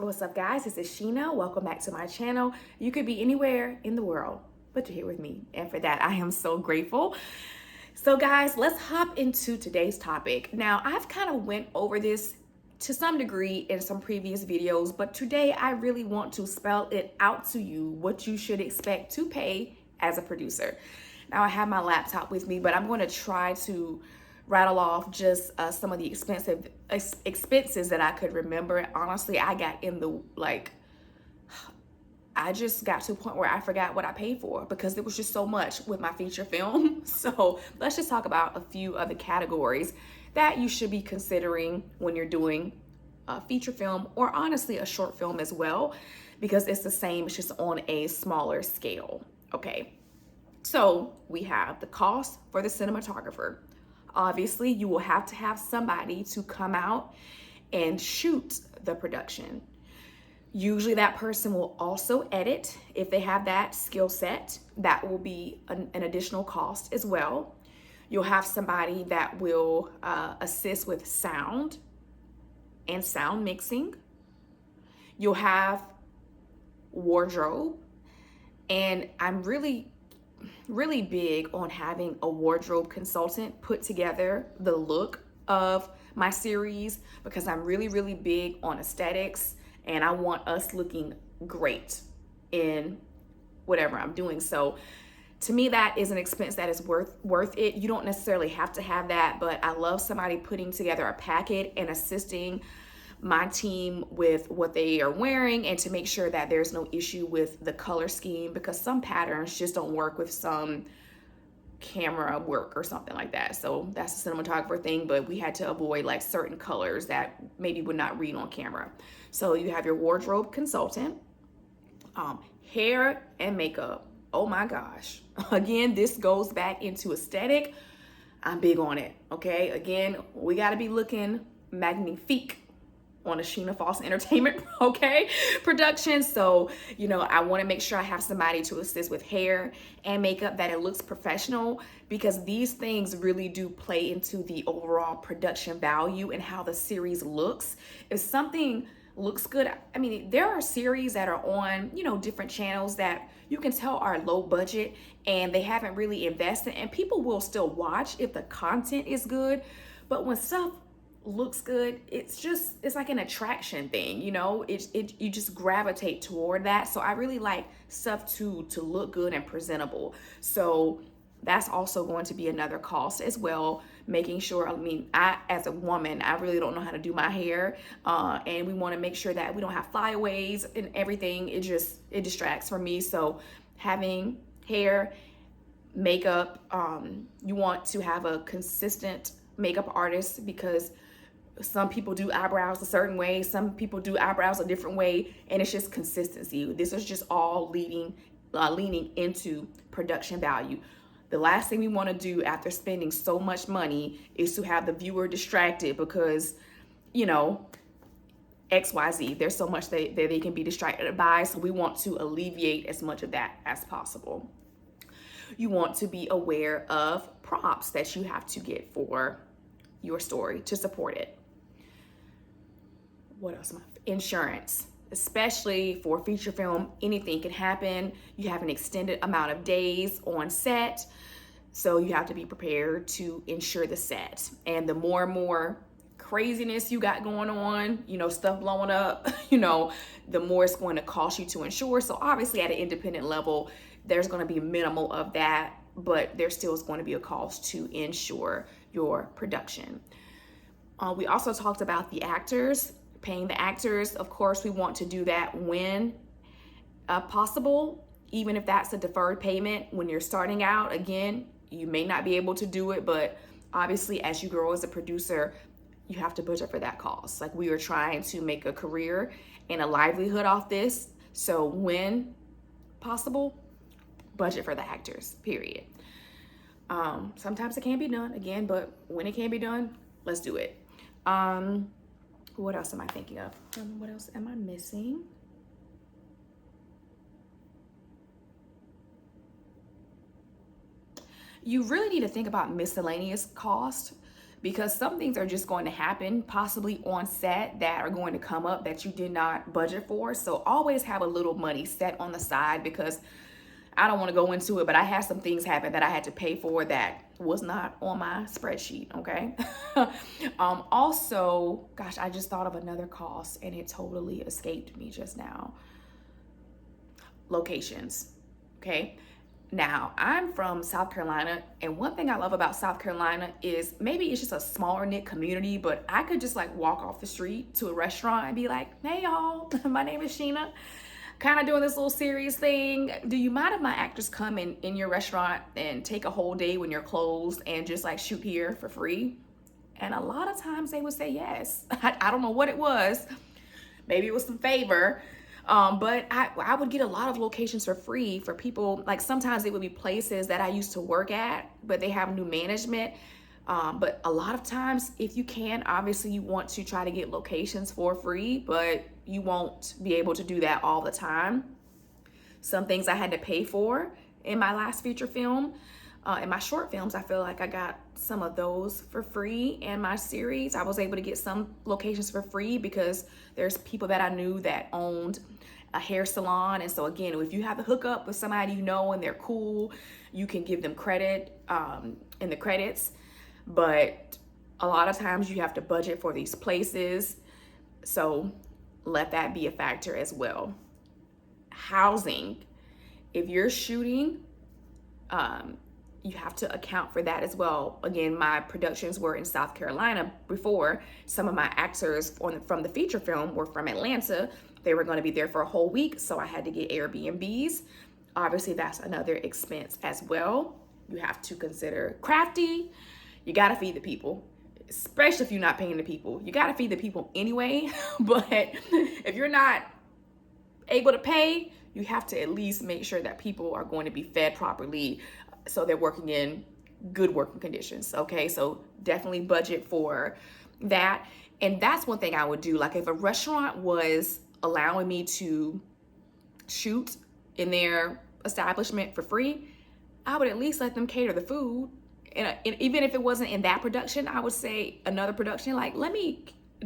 What's up, guys? This is Sheena. Welcome back to my channel. You could be anywhere in the world, but you're here with me. And for that, I am so grateful. So guys, let's hop into today's topic. Now, I've kind of went over this to some degree in some previous videos, but today I really want to spell it out to you what you should expect to pay as a producer. Now, I have my laptop with me, but I'm going to try to rattle off just some of the expenses that I could remember. Honestly, I got in the I just got to a point where I forgot what I paid for because there was just so much with my feature film. So let's just talk about a few of the categories that you should be considering when you're doing a feature film, or honestly a short film as well, because it's the same, it's just on a smaller scale. Okay, so we have the cost for the cinematographer. Obviously, you will have to have somebody to come out and shoot the production. Usually that person will also edit if they have that skill set. That will be an additional cost as well. You'll have somebody that will assist with sound and sound mixing. You'll have wardrobe, and I'm really big on having a wardrobe consultant put together the look of my series, because I'm really big on aesthetics and I want us looking great in whatever I'm doing. So to me, that is an expense that is worth it. You don't necessarily have to have that, but I love somebody putting together a packet and assisting my team with what they are wearing, and to make sure that there's no issue with the color scheme, because some patterns just don't work with some camera work or something like that. So that's a cinematographer thing, but we had to avoid like certain colors that maybe would not read on camera. So you have your wardrobe consultant, hair and makeup. Oh my gosh. Again, this goes back into aesthetic. I'm big on it. Okay. Again, we got to be looking magnifique on a Sheena Falls Entertainment, okay, production. So, I want to make sure I have somebody to assist with hair and makeup, that it looks professional, because these things really do play into the overall production value and how the series looks. If something looks good, I mean, there are series that are on, different channels that you can tell are low budget and they haven't really invested, and people will still watch if the content is good. But when stuff looks good, it's like an attraction thing, you just gravitate toward that. So I really like stuff to look good and presentable. So that's also going to be another cost as well, making sure, I as a woman, I really don't know how to do my hair, and we want to make sure that we don't have flyaways and everything. It distracts from me. So having hair, makeup, you want to have a consistent makeup artist, because some people do eyebrows a certain way, some people do eyebrows a different way, and it's just consistency. This is just all leaning into production value. The last thing we want to do after spending so much money is to have the viewer distracted because, XYZ. There's so much that they can be distracted by. So we want to alleviate as much of that as possible. You want to be aware of props that you have to get for your story to support it. What else? Insurance, especially for feature film, anything can happen. You have an extended amount of days on set, so you have to be prepared to insure the set. And the more and more craziness you got going on, stuff blowing up, the more it's going to cost you to insure. So obviously at an independent level, there's going to be minimal of that, but there still is going to be a cost to insure your production. We also talked about the actors, paying the actors. Of course, we want to do that when possible, even if that's a deferred payment when you're starting out. Again, you may not be able to do it, but obviously as you grow as a producer, you have to budget for that cost. Like, we are trying to make a career and a livelihood off this. So when possible, budget for the actors, period. Sometimes it can't be done, again, but when it can be done, let's do it. What else am I thinking of? What else am I missing? You really need to think about miscellaneous cost, because some things are just going to happen possibly on set that are going to come up that you did not budget for. So always have a little money set on the side, because I don't want to go into it, but I had some things happen that I had to pay for that was not on my spreadsheet, okay? Also, gosh, I just thought of another cost and it totally escaped me just now. Locations, okay? Now, I'm from South Carolina, and one thing I love about South Carolina is maybe it's just a smaller knit community, but I could just like walk off the street to a restaurant and be like, hey y'all, my name is Sheena, kind of doing this little series thing. Do you mind if my actors come in your restaurant and take a whole day when you're closed and just like shoot here for free? And a lot of times they would say yes. I don't know what it was. Maybe it was some favor. But I would get a lot of locations for free for people. Like sometimes it would be places that I used to work at, but they have new management. But a lot of times, if you can, obviously you want to try to get locations for free, but you won't be able to do that all the time. Some things I had to pay for in my last feature film. In my short films, I feel like I got some of those for free. And my series, I was able to get some locations for free because there's people that I knew that owned a hair salon. And so again, if you have a hookup with somebody you know and they're cool, you can give them credit in the credits. But a lot of times you have to budget for these places. So let that be a factor as well. Housing. If you're shooting, you have to account for that as well. Again, my productions were in South Carolina before. Some of my actors from the feature film were from Atlanta. They were going to be there for a whole week, so I had to get Airbnbs. Obviously, that's another expense as well. You have to consider crafty. You got to feed the people, especially if you're not paying the people. You got to feed the people anyway, but if you're not able to pay, you have to at least make sure that people are going to be fed properly, so they're working in good working conditions, okay? So definitely budget for that. And that's one thing I would do. Like if a restaurant was allowing me to shoot in their establishment for free, I would at least let them cater the food. And even if it wasn't in that production, I would say another production, like, let me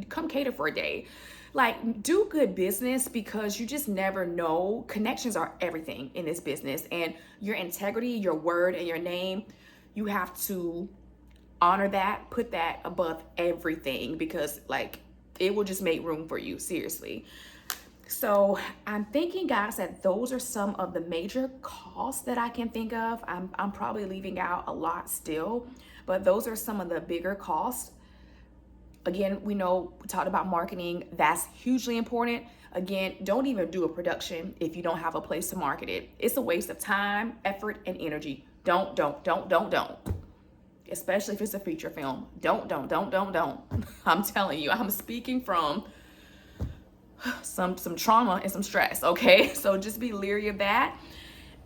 come cater for a day. Like, do good business, because you just never know. Connections are everything in this business, and your integrity, your word, and your name, you have to honor that, put that above everything, because like it will just make room for you, seriously. So I'm thinking, guys, that those are some of the major costs that I can think of. I'm probably leaving out a lot still, but those are some of the bigger costs. Again, we talked about marketing. That's hugely important. Again, don't even do a production if you don't have a place to market it. It's a waste of time, effort, and energy. Don't. Especially if it's a feature film. Don't. I'm telling you, I'm speaking from some trauma and some stress, okay? So just be leery of that.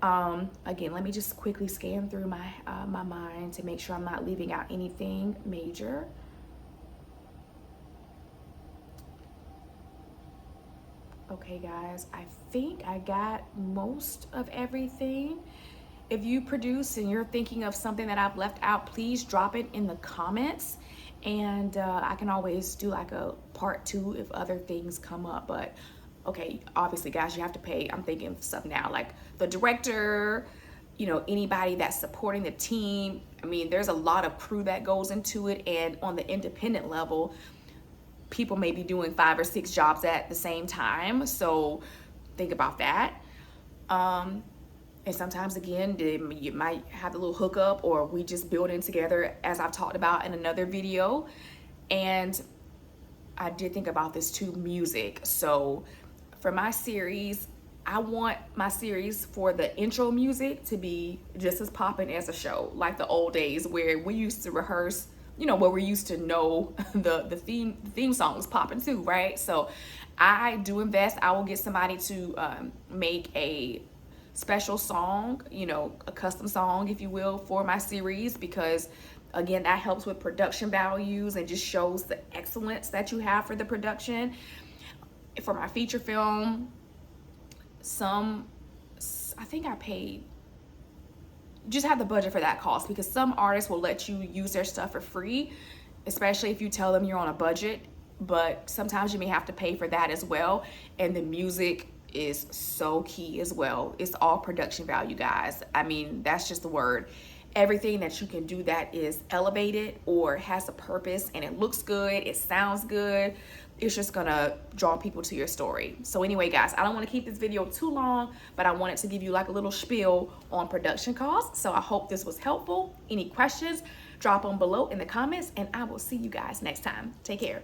Again, let me just quickly scan through my mind to make sure I'm not leaving out anything major. Okay, guys, I think I got most of everything. If you produce and you're thinking of something that I've left out, please drop it in the comments. And I can always do like a part 2 if other things come up. But okay, obviously, guys, you have to pay. I'm thinking of stuff now, like the director, anybody that's supporting the team. I mean, there's a lot of crew that goes into it. And on the independent level, people may be doing 5 or 6 jobs at the same time. So think about that. And sometimes, again, you might have a little hookup, or we just build in together, as I've talked about in another video. And I did think about this too, music. So for my series, I want my series for the intro music to be just as popping as a show, like the old days where we used to rehearse, where we used to know the theme song was popping too, right? So I do invest. I will get somebody to make a special song, a custom song, if you will, for my series, because again, that helps with production values and just shows the excellence that you have for the production. For my feature film, I think I paid, just have the budget for that cost, because some artists will let you use their stuff for free, especially if you tell them you're on a budget, but sometimes you may have to pay for that as well. And the music is so key as well. It's all production value, guys. I mean, that's just the word. Everything that you can do that is elevated or has a purpose and it looks good, it sounds good, it's just gonna draw people to your story. So anyway, guys, I don't want to keep this video too long, but I wanted to give you like a little spiel on production costs. So I hope this was helpful. Any questions, drop them below in the comments, and I will see you guys next time. Take care.